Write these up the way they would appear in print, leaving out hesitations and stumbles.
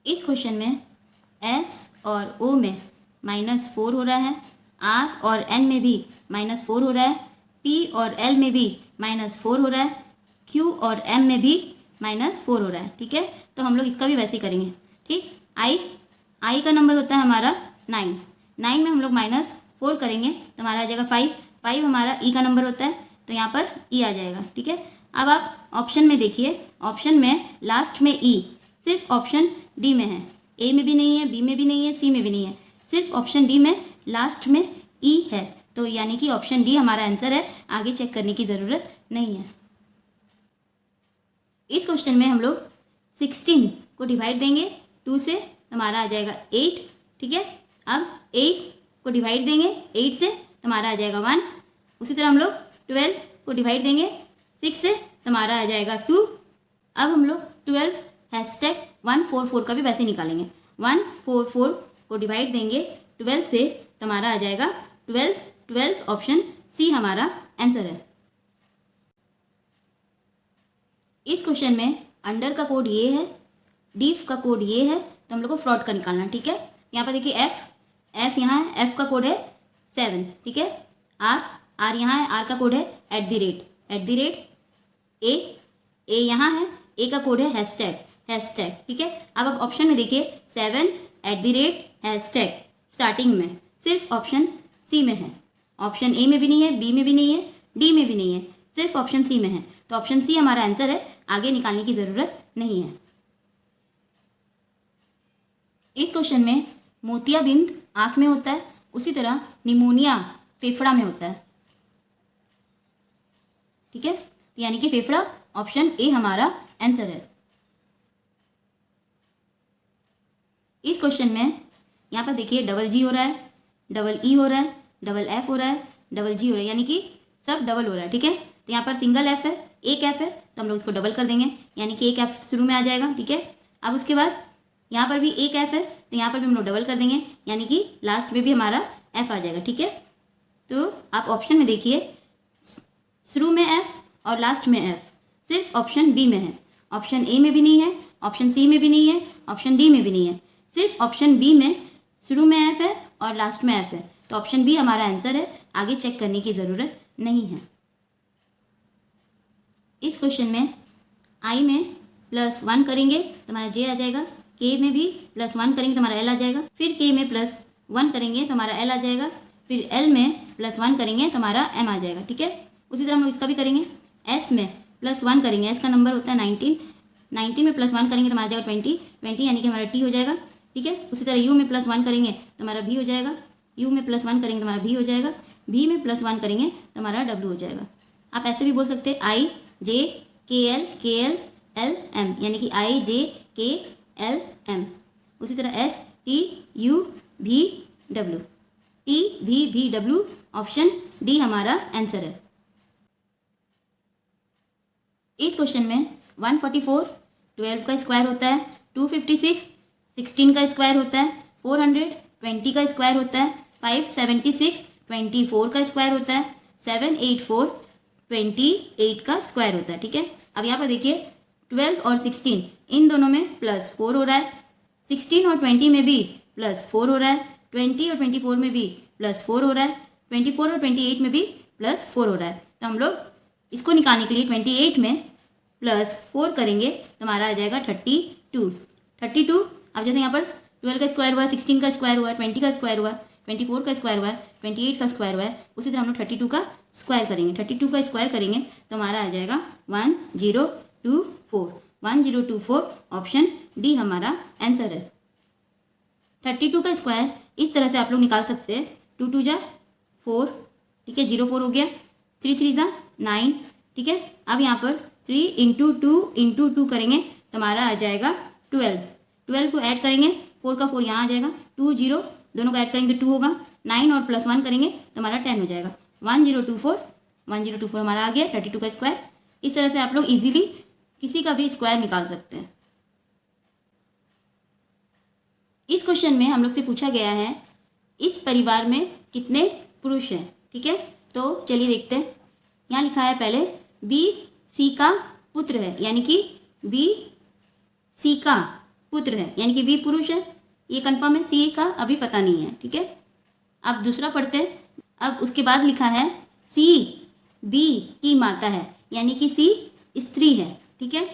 इस क्वेश्चन में S और O में -4 हो रहा है, R और N में भी -4 हो रहा है, P और L में भी -4 हो रहा है, Q और M में भी -4 हो रहा है। ठीक है, तो हम लोग इसका भी वैसे ही करेंगे। ठीक, I का नंबर होता है हमारा 9 में हम लोग -4 करेंगे तो हमारा आ जाएगा 5 हमारा E का नंबर होता है, तो यहाँ पर E आ जाएगा। ठीक है, अब आप ऑप्शन में देखिए, ऑप्शन में लास्ट में E सिर्फ ऑप्शन डी में है, ए में भी नहीं है, बी में भी नहीं है, सी में भी नहीं है, सिर्फ ऑप्शन डी में लास्ट में ई है, तो यानी कि ऑप्शन डी हमारा आंसर है, आगे चेक करने की ज़रूरत नहीं है। इस क्वेश्चन में हम लोग 16 को डिवाइड देंगे 2 से तो हमारा आ जाएगा 8। ठीक है, अब 8 को डिवाइड देंगे 8 से तो हमारा आ जाएगा 1। उसी तरह हम लोग 12 को डिवाइड देंगे 6 से तो हमारा आ जाएगा 2। अब हम लोग 12 #144 का भी वैसे निकालेंगे। 144 को डिवाइड देंगे 12 से तो हमारा आ जाएगा 12 ऑप्शन सी हमारा आंसर है। इस क्वेश्चन में अंडर का कोड ये है, डीफ का कोड ये है, तो हम लोग को फ्रॉड का निकालना है। ठीक है, यहाँ पर देखिए एफ यहाँ है, एफ का कोड है 7। ठीक है, आर यहाँ है, आर का कोड है @ ए यहाँ है, ए का कोड है हैशटैग। ठीक है, अब आप ऑप्शन में देखिए 7 @ स्टार्टिंग में सिर्फ ऑप्शन सी में है, ऑप्शन ए में भी नहीं है, बी में भी नहीं है, डी में भी नहीं है, सिर्फ ऑप्शन सी में है, तो ऑप्शन सी हमारा आंसर है, आगे निकालने की ज़रूरत नहीं है। इस क्वेश्चन में मोतियाबिंद आँख में होता है, उसी तरह निमोनिया फेफड़ा में होता है। ठीक है, तो यानी कि फेफड़ा ऑप्शन ए हमारा आंसर है। इस क्वेश्चन में यहाँ पर देखिए $G हो रहा है, $E हो रहा है, $F हो रहा है, $G हो रहा है, यानी कि सब डबल हो रहा है। ठीक है, तो यहाँ पर सिंगल एफ है, एक एफ है, तो हम लोग इसको डबल कर देंगे, यानी कि एक एफ शुरू में आ जाएगा। ठीक है, अब उसके बाद यहाँ पर भी एक एफ है, तो यहाँ पर भी हम लोग डबल कर देंगे, यानी कि लास्ट में भी हमारा एफ आ जाएगा। ठीक है, तो आप ऑप्शन में देखिए, शुरू में एफ और लास्ट में एफ सिर्फ ऑप्शन बी में है, ऑप्शन ए में भी नहीं है, ऑप्शन सी में भी नहीं है, ऑप्शन डी में भी नहीं है, सिर्फ ऑप्शन बी में शुरू में एफ है और लास्ट में एफ है, तो ऑप्शन बी हमारा आंसर है, आगे चेक करने की ज़रूरत नहीं है। इस क्वेश्चन में आई में +1 करेंगे तो हमारा जे आ जाएगा, के में भी +1 करेंगे तो हमारा एल आ जाएगा, फिर के में +1 करेंगे तो हमारा एल आ जाएगा, फिर एल में +1 करेंगे तो हमारा एम आ जाएगा। ठीक है, उसी तरह हम लोग इसका भी करेंगे, एस में +1 करेंगे, एस का नंबर होता है 19 में +1 करेंगे तो हमारा जाएगा 20 यानी कि हमारा टी हो जाएगा। ठीक है, उसी तरह यू में +1 करेंगे तो हमारा भी हो जाएगा, यू में +1 करेंगे तो हमारा भी हो जाएगा, भी में +1 करेंगे तो हमारा डब्ल्यू हो जाएगा। आप ऐसे भी बोल सकते हैं IJKL LM, यानी कि IJKLM। उसी तरह STUVW ऑप्शन डी हमारा आंसर है। इस क्वेश्चन में 144 12 का स्क्वायर होता है, 256 16 का स्क्वायर होता है, 400 20 का स्क्वायर होता है, 576 24 का स्क्वायर होता है, 784 28 का स्क्वायर होता है। ठीक है, अब यहाँ पर देखिए 12 और 16 इन दोनों में +4 हो रहा है, 16 और 20 में भी +4 हो रहा है, 20 और 24 में भी +4 हो रहा है, 24 और 28 में भी +4 हो रहा है, तो हम लोग इसको निकालने के लिए 28 में +4 करेंगे तो हमारा आ जाएगा 32। अब जैसे यहाँ पर 12 का स्क्वायर हुआ है, 16 का स्क्वायर हुआ है, 20 का स्क्वायर हुआ है, 24 का स्क्वायर हुआ है, 28 का स्क्वायर हुआ है, उसी तरह हम लोग 32 का स्क्वायर करेंगे। 32 का स्क्वायर करेंगे तो हमारा आ जाएगा 1024 ऑप्शन डी हमारा आंसर है। 32 का स्क्वायर इस तरह से आप लोग निकाल सकते हैं, 2 2 जा 4, ठीक है, 0 4 हो गया, 3 3 जा 9। ठीक है, अब यहाँ पर 3 × 2 करेंगे तो हमारा आ जाएगा 12 को ऐड करेंगे, 4 का 4 यहाँ आ जाएगा, 2 0 दोनों को ऐड करेंगे तो 2 होगा, 9 और +1 करेंगे तो हमारा 10 हो जाएगा। 1024 हमारा आ गया 32 का स्क्वायर। इस तरह से आप लोग इजीली किसी का भी स्क्वायर निकाल सकते हैं। इस क्वेश्चन में हम लोग से पूछा गया है, इस परिवार में कितने पुरुष हैं। ठीक है, तो चलिए देखते हैं। यहाँ लिखा है पहले बी सी का पुत्र है, यानी कि बी सी का पुत्र है, यानी कि बी पुरुष है, ये कंफर्म है। सी का अभी पता नहीं है, ठीक है। अब दूसरा पढ़ते हैं। अब उसके बाद लिखा है सी बी की माता है, यानी कि सी स्त्री है, ठीक है।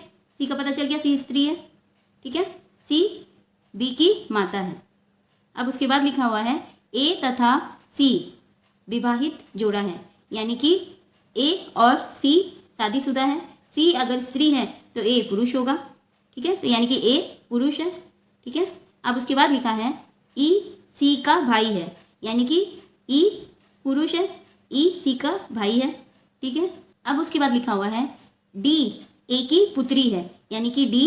सी का पता चल गया, सी स्त्री है, ठीक है। सी बी की माता है। अब उसके बाद लिखा हुआ है ए तथा सी विवाहित जोड़ा है, यानी कि ए और सी शादीशुदा है। सी अगर स्त्री है तो ए पुरुष होगा, ठीक है। तो यानी कि ए पुरुष है, ठीक है। अब उसके बाद लिखा है ई सी का भाई है, यानी कि ई पुरुष है, ई सी का भाई है, ठीक है। अब उसके बाद लिखा हुआ है डी ए की पुत्री है, यानी कि डी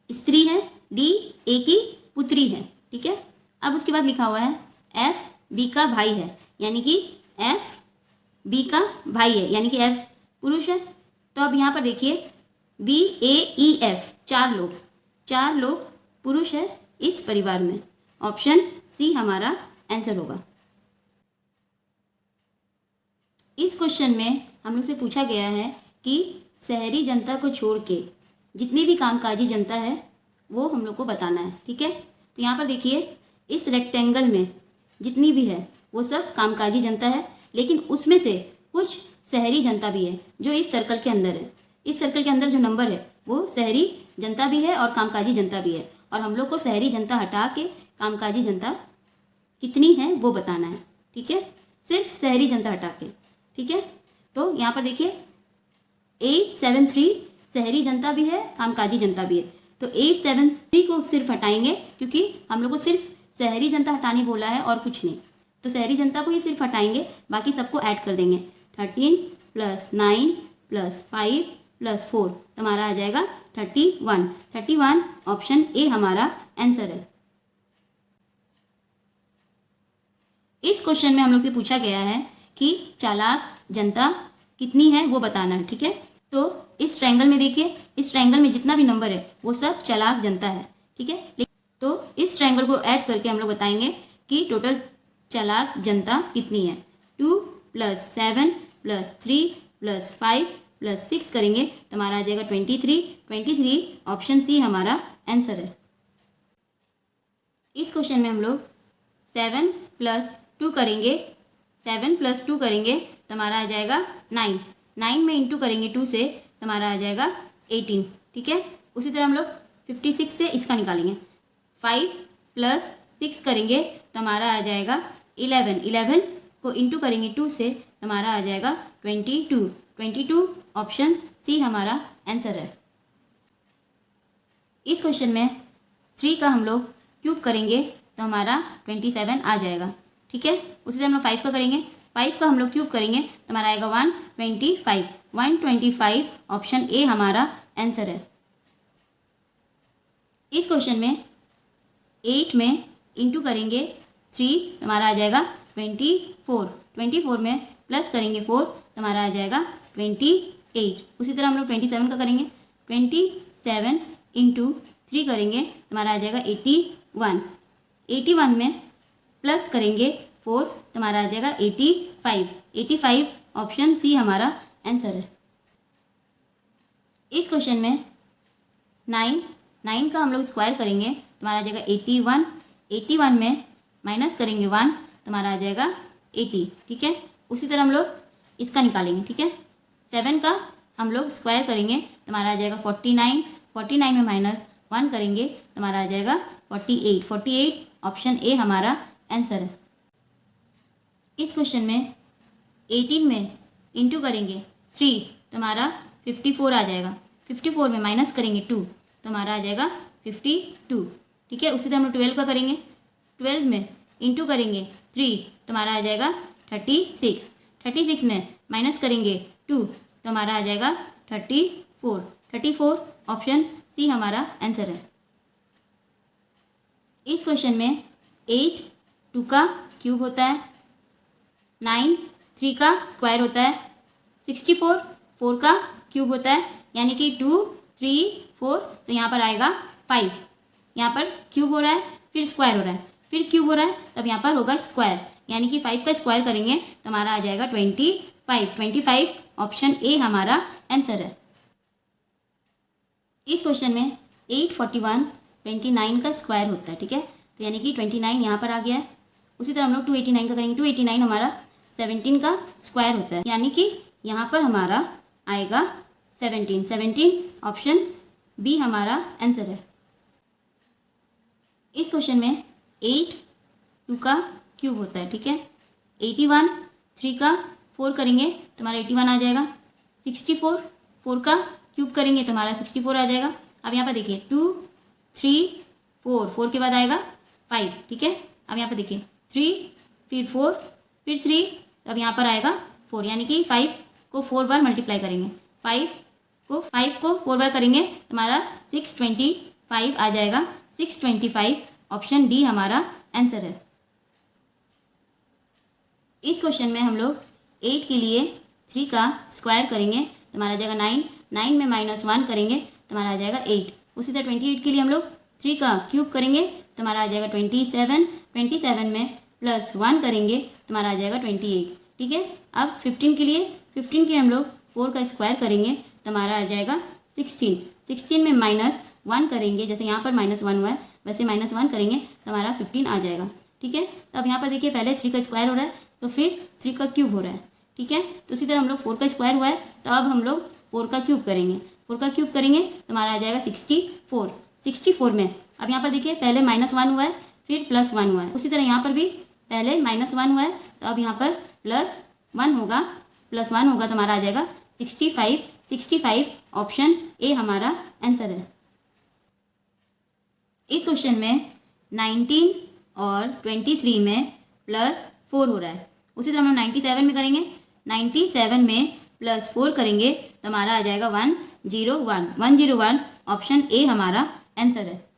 स्त्री है, डी ए की पुत्री है, ठीक है। अब उसके बाद लिखा हुआ है एफ बी का भाई है, यानी कि एफ बी का भाई है, यानी कि एफ पुरुष है। तो अब यहाँ पर देखिए बी ए ई एफ, चार लोग पुरुष है इस परिवार में। ऑप्शन सी हमारा आंसर होगा। इस क्वेश्चन में हम लोग से पूछा गया है कि शहरी जनता को छोड़ के जितनी भी कामकाजी जनता है वो हम लोग को बताना है, ठीक है। तो यहाँ पर देखिए इस रेक्टेंगल में जितनी भी है वो सब कामकाजी जनता है, लेकिन उसमें से कुछ शहरी जनता भी है जो इस सर्कल के अंदर है। इस सर्कल के अंदर जो नंबर है वो शहरी जनता भी है और कामकाजी जनता भी है, और हम लोग को शहरी जनता हटा के कामकाजी जनता कितनी है वो बताना है, ठीक है। सिर्फ शहरी जनता हटा के, ठीक है। तो यहाँ पर देखिए 873 शहरी जनता भी है, कामकाजी जनता भी है। तो 873 को सिर्फ हटाएंगे क्योंकि हम लोग को सिर्फ शहरी जनता हटाने बोला है और कुछ नहीं। तो शहरी जनता को ही सिर्फ हटाएंगे, बाकी सबको ऐड कर देंगे। 13 + 9 + 5 + 4 तो हमारा आ जाएगा 31। ऑप्शन ए हमारा आंसर है। इस क्वेश्चन में हम लोग से पूछा गया है कि चालाक जनता कितनी है वो बताना है, ठीक है। तो इस ट्रायंगल में देखिए, इस ट्रायंगल में जितना भी नंबर है वो सब चालाक जनता है, ठीक है। तो इस ट्रायंगल को ऐड करके हम लोग बताएंगे कि टोटल चालाक जनता कितनी है। 2 + 7 + 3 + 5 + 6 करेंगे तो हमारा आ जाएगा 23। ऑप्शन सी हमारा आंसर है। इस क्वेश्चन में हम लोग 7 + 2 करेंगे, 7 + 2 करेंगे तो हमारा आ जाएगा 9। 9 में इंटू करेंगे 2 से तो हमारा आ जाएगा 18, ठीक है। उसी तरह हम लोग 56 से इसका निकालेंगे। 5 + 6 करेंगे तो हमारा आ जाएगा 11। 11 को इंटू करेंगे 2 से तो हमारा आ जाएगा 22। ऑप्शन सी हमारा आंसर है। इस क्वेश्चन में 3 का हम लोग क्यूब करेंगे तो हमारा 27 आ जाएगा, ठीक है। उसी तरह हम लोग 5 का करेंगे, 5 का हम लोग क्यूब करेंगे तो हमारा आएगा 125। ऑप्शन ए हमारा आंसर है। इस क्वेश्चन में 8 में इंटू करेंगे 3 तो हमारा आ जाएगा 24। 24 में प्लस करेंगे 4 तो हमारा आ जाएगा 28। उसी तरह हम लोग 27 का करेंगे, 27 इंटू 3 करेंगे तो हमारा आ जाएगा 81। 81 में प्लस करेंगे 4 तो हमारा आ जाएगा 85। ऑप्शन सी हमारा आंसर है। इस क्वेश्चन में 9 का हम लोग स्क्वायर करेंगे तो हमारा आ जाएगा 81। 81 में माइनस करेंगे 1 तो हमारा आ जाएगा 80, ठीक है। उसी तरह हम लोग इसका निकालेंगे, ठीक है। 7 का हम लोग स्क्वायर करेंगे तो हमारा आ जाएगा 49। 49 में -1 करेंगे तो हमारा आ जाएगा 48। ऑप्शन ए हमारा आंसर है। इस क्वेश्चन में 18 में इंटू करेंगे 3 तो हमारा 54 आ जाएगा। 54 में माइनस करेंगे 2 तो हमारा आ जाएगा 52, ठीक है। उसी तरह हम लोग 12 का करेंगे, 12 में इंटू करेंगे 3 तो हमारा आ जाएगा 36। 36 में माइनस करेंगे 2 तो हमारा आ जाएगा 34। ऑप्शन सी हमारा आंसर है। इस क्वेश्चन में 8 2 का क्यूब होता है, 9 3 का स्क्वायर होता है, 64 4 का क्यूब होता है, यानी कि 2 3 4 तो यहाँ पर आएगा 5। यहाँ पर क्यूब हो रहा है, फिर स्क्वायर हो रहा है, फिर क्यूब हो रहा है, तब यहाँ पर होगा स्क्वायर, यानी कि 5 का स्क्वायर करेंगे तो हमारा आ जाएगा 25। ऑप्शन ए हमारा आंसर है। इस क्वेश्चन में 841 29 का स्क्वायर होता है, ठीक है। तो यानी कि 29 यहाँ पर आ गया है। उसी तरह हम लोग 289 का करेंगे। 289 हमारा 17 का स्क्वायर होता है, यानी कि यहाँ पर हमारा आएगा 17। ऑप्शन बी हमारा आंसर है। इस क्वेश्चन में 8 2 का क्यूब होता है, ठीक है। 81 3 का 4 करेंगे तो हमारा 81 आ जाएगा। 64 4 का क्यूब करेंगे तो हमारा 64 आ जाएगा। अब यहाँ पर देखिए 2 3 4 के बाद आएगा 5, ठीक है। अब यहाँ पर देखिए 3 फिर 4 फिर 3, तो अब यहाँ पर आएगा 4, यानी कि 5 को 4 बार मल्टीप्लाई करेंगे। 5 को 4 बार करेंगे तो हमारा 625 आ जाएगा। 625 ऑप्शन डी हमारा आंसर है। इस क्वेश्चन में हम लोग 8 के लिए 3 का स्क्वायर करेंगे तो हमारा आ जाएगा 9। 9 में -1 करेंगे तो हमारा आ जाएगा 8। उसी तरह 28 के लिए हम लोग 3 का क्यूब करेंगे तो हमारा आ जाएगा 27। 27 में +1 करेंगे तो हमारा आ जाएगा 28, ठीक है। अब 15 के लिए हम लोग 4 का स्क्वायर करेंगे तो हमारा आ जाएगा 16। 16 में -1 करेंगे, जैसे यहाँ पर -1 हुआ है वैसे -1 करेंगे तो हमारा 15 आ जाएगा, ठीक है। तो अब यहाँ पर देखिए पहले 3 का स्क्वायर हो रहा है तो फिर 3 का क्यूब हो रहा है, ठीक है। तो उसी तरह हम लोग 4 का स्क्वायर हुआ है तो अब हम लोग 4 का क्यूब करेंगे। 4 का क्यूब करेंगे तो हमारा आ जाएगा 64। 64 में अब यहाँ पर देखिए पहले -1 हुआ है फिर +1 हुआ है। उसी तरह यहाँ पर भी पहले -1 हुआ है तो अब यहाँ पर +1 होगा तो हमारा आ जाएगा 65। 65 ऑप्शन ए हमारा आंसर है। इस क्वेश्चन में 19 और 23 में +4 हो रहा है। उसी तरह हम लोग 97 में करेंगे। 97 में +4 करेंगे तो हमारा आ जाएगा 101। 101 ऑप्शन ए हमारा आंसर है।